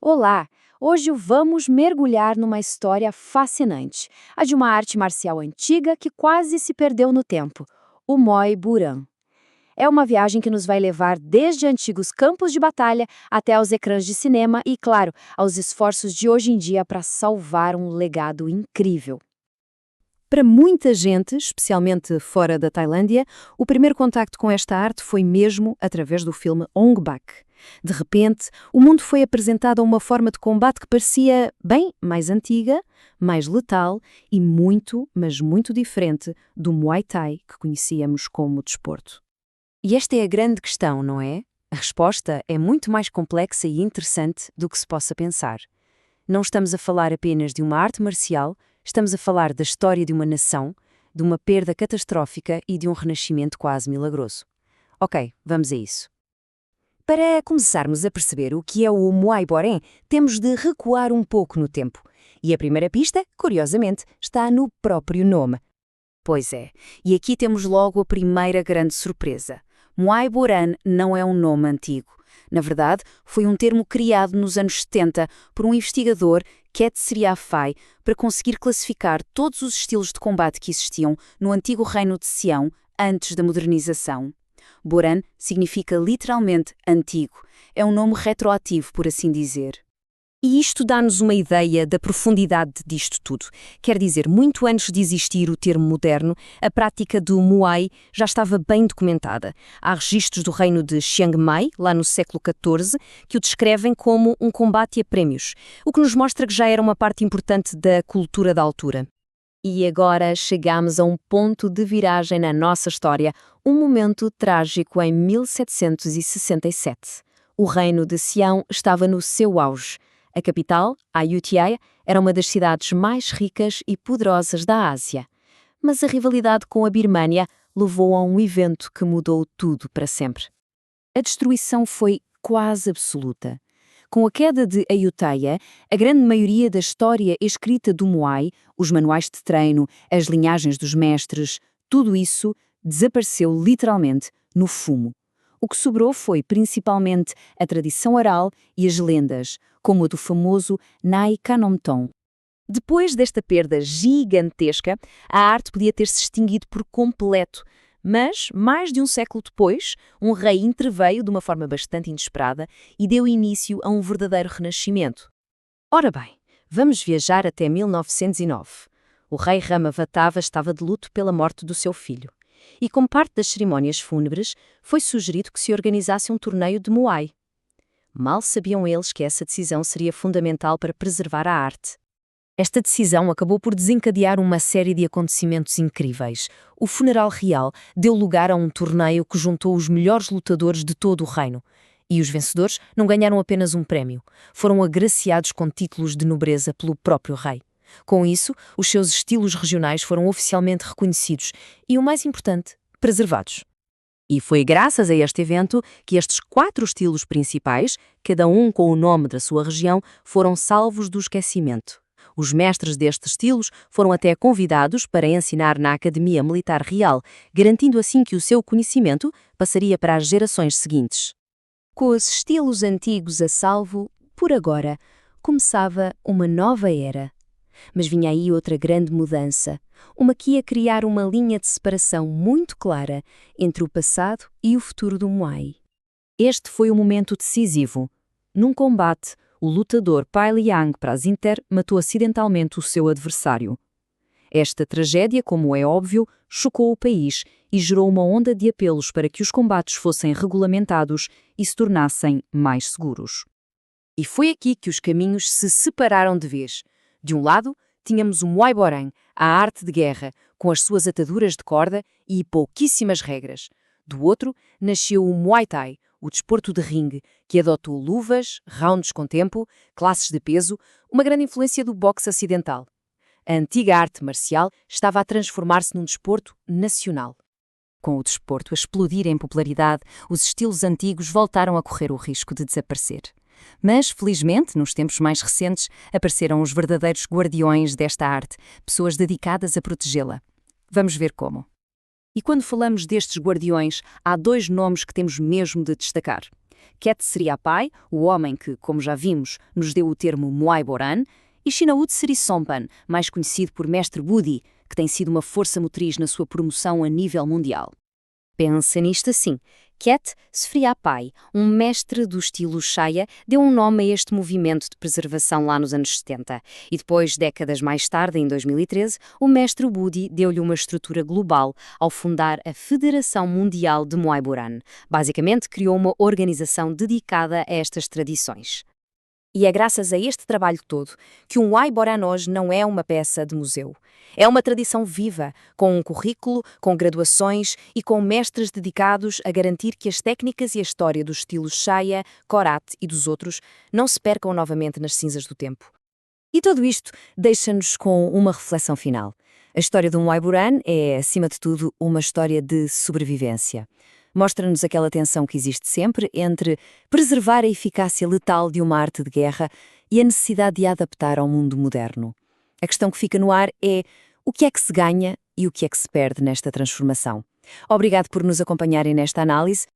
Olá! Hoje vamos mergulhar numa história fascinante, a de uma arte marcial antiga que quase se perdeu no tempo, o Muay Boran. É uma viagem que nos vai levar desde antigos campos de batalha até aos ecrãs de cinema e, claro, aos esforços de hoje em dia para salvar um legado incrível. Para muita gente, especialmente fora da Tailândia, o primeiro contacto com esta arte foi mesmo através do filme Ong Bak. De repente, o mundo foi apresentado a uma forma de combate que parecia, bem, mais antiga, mais letal e muito, mas muito diferente do Muay Thai que conhecíamos como desporto. E esta é a grande questão, não é? A resposta é muito mais complexa e interessante do que se possa pensar. Não estamos a falar apenas de uma arte marcial, estamos a falar da história de uma nação, de uma perda catastrófica e de um renascimento quase milagroso. Ok, vamos a isso. Para começarmos a perceber o que é o Muay Boran, temos de recuar um pouco no tempo. E a primeira pista, curiosamente, está no próprio nome. Pois é, e aqui temos logo a primeira grande surpresa. Muay Boran não é um nome antigo. Na verdade, foi um termo criado nos anos 70 por um investigador, Ket Sriafai, para conseguir classificar todos os estilos de combate que existiam no antigo reino de Sião antes da modernização. Boran significa literalmente antigo. É um nome retroativo, por assim dizer. E isto dá-nos uma ideia da profundidade disto tudo. Quer dizer, muito antes de existir o termo moderno, a prática do Muay já estava bem documentada. Há registros do reino de Chiang Mai, lá no século XIV, que o descrevem como um combate a prémios, o que nos mostra que já era uma parte importante da cultura da altura. E agora chegamos a um ponto de viragem na nossa história, um momento trágico em 1767. O reino de Sião estava no seu auge. A capital, Ayutthaya, era uma das cidades mais ricas e poderosas da Ásia. Mas a rivalidade com a Birmânia levou a um evento que mudou tudo para sempre. A destruição foi quase absoluta. Com a queda de Ayutthaya, a grande maioria da história escrita do Muay, os manuais de treino, as linhagens dos mestres, tudo isso desapareceu literalmente no fumo. O que sobrou foi principalmente a tradição oral e as lendas, como a do famoso Nai Kanomthong. Depois desta perda gigantesca, a arte podia ter-se extinguido por completo, mas, mais de um século depois, um rei interveio de uma forma bastante inesperada e deu início a um verdadeiro renascimento. Ora bem, vamos viajar até 1909. O rei Ramavatava estava de luto pela morte do seu filho. E como parte das cerimónias fúnebres, foi sugerido que se organizasse um torneio de Muay. Mal sabiam eles que essa decisão seria fundamental para preservar a arte. Esta decisão acabou por desencadear uma série de acontecimentos incríveis. O funeral real deu lugar a um torneio que juntou os melhores lutadores de todo o reino. E os vencedores não ganharam apenas um prémio, foram agraciados com títulos de nobreza pelo próprio rei. Com isso, os seus estilos regionais foram oficialmente reconhecidos e, o mais importante, preservados. E foi graças a este evento que estes 4 estilos principais, cada um com o nome da sua região, foram salvos do esquecimento. Os mestres destes estilos foram até convidados para ensinar na Academia Militar Real, garantindo assim que o seu conhecimento passaria para as gerações seguintes. Com os estilos antigos a salvo, por agora, começava uma nova era. Mas vinha aí outra grande mudança, uma que ia criar uma linha de separação muito clara entre o passado e o futuro do Muay. Este foi o momento decisivo. Num combate, o lutador Pai Liang Prazinter matou acidentalmente o seu adversário. Esta tragédia, como é óbvio, chocou o país e gerou uma onda de apelos para que os combates fossem regulamentados e se tornassem mais seguros. E foi aqui que os caminhos se separaram de vez. De um lado, tínhamos o Muay Boran, a arte de guerra, com as suas ataduras de corda e pouquíssimas regras. Do outro, nasceu o Muay Thai, o desporto de ringue, que adotou luvas, rounds com tempo, classes de peso, uma grande influência do boxe ocidental. A antiga arte marcial estava a transformar-se num desporto nacional. Com o desporto a explodir em popularidade, os estilos antigos voltaram a correr o risco de desaparecer. Mas, felizmente, nos tempos mais recentes, apareceram os verdadeiros guardiões desta arte, pessoas dedicadas a protegê-la. Vamos ver como. E quando falamos destes guardiões, há 2 nomes que temos mesmo de destacar. Ket Sriapai, o homem que, como já vimos, nos deu o termo Moai Boran, e Shinaut Srisompan, mais conhecido por Mestre Budi, que tem sido uma força motriz na sua promoção a nível mundial. Pensa nisto assim. Ket Sriapai, um mestre do estilo Shaya, deu um nome a este movimento de preservação lá nos anos 70. E depois, décadas mais tarde, em 2013, o mestre Budi deu-lhe uma estrutura global ao fundar a Federação Mundial de Moai Boran. Basicamente, criou uma organização dedicada a estas tradições. E é graças a este trabalho todo que o Moai Boran hoje não é uma peça de museu. É uma tradição viva, com um currículo, com graduações e com mestres dedicados a garantir que as técnicas e a história dos estilos Shaya, Korat e dos outros não se percam novamente nas cinzas do tempo. E tudo isto deixa-nos com uma reflexão final. A história do Moai Boran é, acima de tudo, uma história de sobrevivência. Mostra-nos aquela tensão que existe sempre entre preservar a eficácia letal de uma arte de guerra e a necessidade de a adaptar ao mundo moderno. A questão que fica no ar é o que é que se ganha e o que é que se perde nesta transformação. Obrigado por nos acompanharem nesta análise.